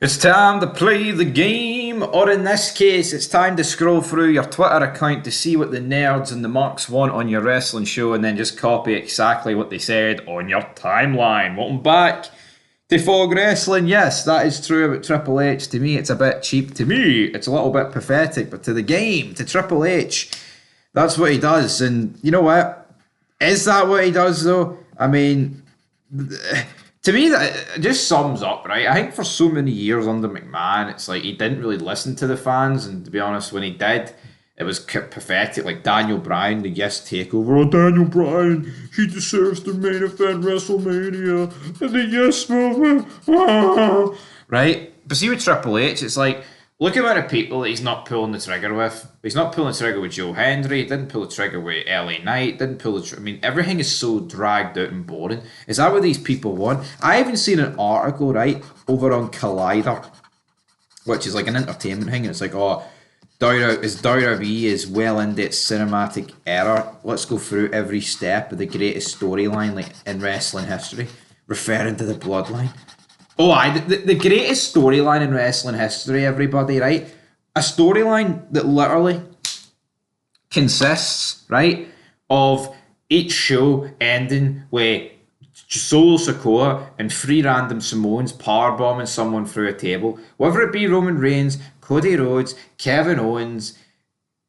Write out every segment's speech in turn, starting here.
It's time to play the game, or in this case, it's time to scroll through your Twitter account to see what the nerds and the marks want on your wrestling show and then just copy exactly what they said on your timeline. Welcome back to Fog Wrestling. Yes, that is true about Triple H. To me, it's a bit cheap. To me, it's a little bit pathetic, but to the game, to Triple H, that's what he does. And you know what? Is that what he does, though? I mean, to me, that just sums up, right? I think for so many years under McMahon, it's like he didn't really listen to the fans, and to be honest, when he did, it was pathetic. Like Daniel Bryan, the Yes Takeover. Oh, Daniel Bryan, he deserves to main event WrestleMania, and the Yes Movement, right? But see with Triple H, it's like look at the amount of people that he's not pulling the trigger with. He's not pulling the trigger with Joe Hendry. He didn't pull the trigger with LA Knight. Didn't pull the. I mean, everything is so dragged out and boring. Is that what these people want? I even seen an article right over on Collider, which is like an entertainment thing, and it's like, oh, WWE is well into its cinematic era. Let's go through every step of the greatest storyline like in wrestling history, referring to the Bloodline. Oh, the greatest storyline in wrestling history, everybody, right? A storyline that literally consists, right, of each show ending with Solo Sikoa and three random Samoans powerbombing someone through a table. Whether it be Roman Reigns, Cody Rhodes, Kevin Owens,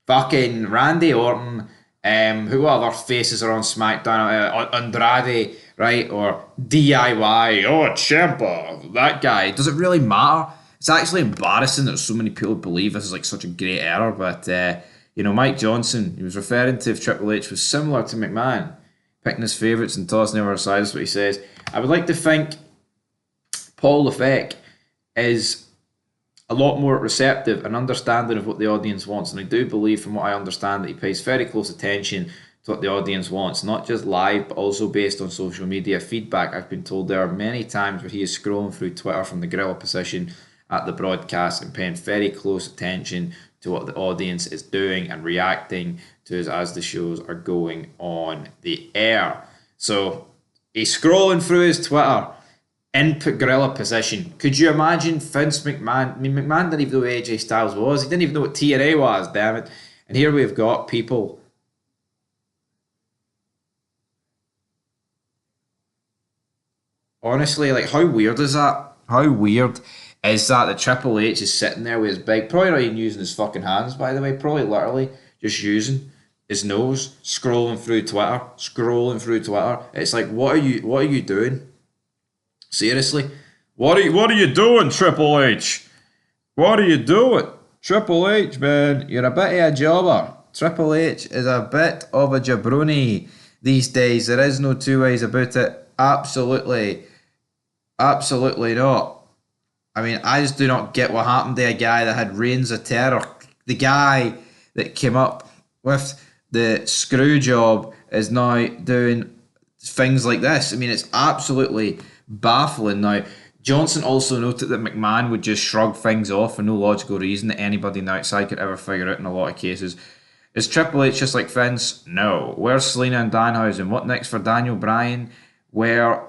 fucking Randy Orton, who other faces are on SmackDown? Andrade, right? Or DIY, oh, Ciampa, that guy. Does it really matter? It's actually embarrassing that so many people believe this is like such a great era, but Mike Johnson, he was referring to if Triple H was similar to McMahon, picking his favourites and tossing them aside. That's what he says. I would like to think Paul Levesque is a lot more receptive and understanding of what the audience wants. And I do believe, from what I understand, that he pays very close attention to what the audience wants, not just live, but also based on social media feedback. I've been told there are many times where he is scrolling through Twitter from the gorilla position at the broadcast and paying very close attention to what the audience is doing and reacting to as the shows are going on the air. So he's scrolling through his Twitter input gorilla position. Could you imagine Vince McMahon? I mean, McMahon didn't even know who AJ Styles was. He didn't even know what TNA was, damn it. And here we've got people. Honestly, like, how weird is that? How weird is that Triple H is sitting there with his big, probably not even using his fucking hands, by the way, probably literally just using his nose, scrolling through Twitter. It's like, what are you doing? Seriously? What are you doing, Triple H? What are you doing? Triple H, man, you're a bit of a jobber. Triple H is a bit of a jabroni these days. There is no two ways about it. Absolutely. Absolutely not. I mean, I just do not get what happened to a guy that had reigns of terror. The guy that came up with the screw job is now doing things like this. I mean, it's absolutely baffling. Now, Johnson also noted that McMahon would just shrug things off for no logical reason that anybody on the outside could ever figure out in a lot of cases. Is Triple H just like Vince? No. Where's Selena and Danhausen? What next for Daniel Bryan? Where's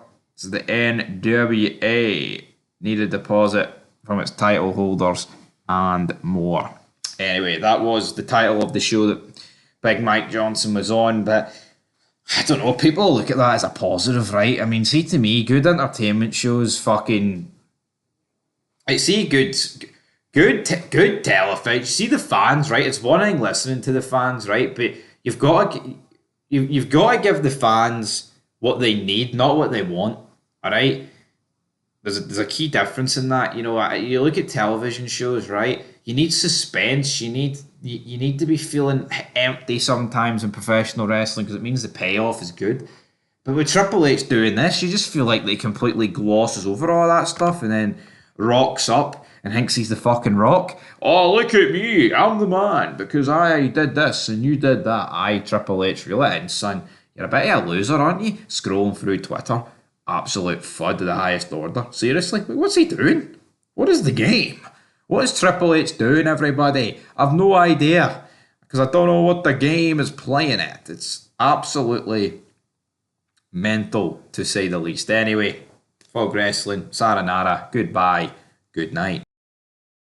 the NWA? Need a deposit from its title holders and more. Anyway, that was the title of the show that Big Mike Johnson was on, but I don't know, people look at that as a positive, right? I mean, see, to me, good entertainment shows fucking... I see good television. See the fans, right? It's one thing listening to the fans, right? But you've got to give the fans what they need, not what they want, all right? There's a key difference in that. You look at television shows, right? You need suspense. You need to be feeling empty sometimes in professional wrestling because it means the payoff is good. But with Triple H doing this, you just feel like they completely glosses over all that stuff and then rocks up and thinks he's the fucking Rock. Oh, look at me, I'm the man because I did this and you did that. Aye, Triple H, reel it in, son. You're a bit of a loser, aren't you? Scrolling through Twitter. Absolute FUD of the highest order. Seriously? What's he doing? What is the game? What is Triple H doing, everybody? I've no idea. Because I don't know what the game is playing at. It's absolutely mental, to say the least. Anyway, Fog Wrestling, Saranara, goodbye. Good night.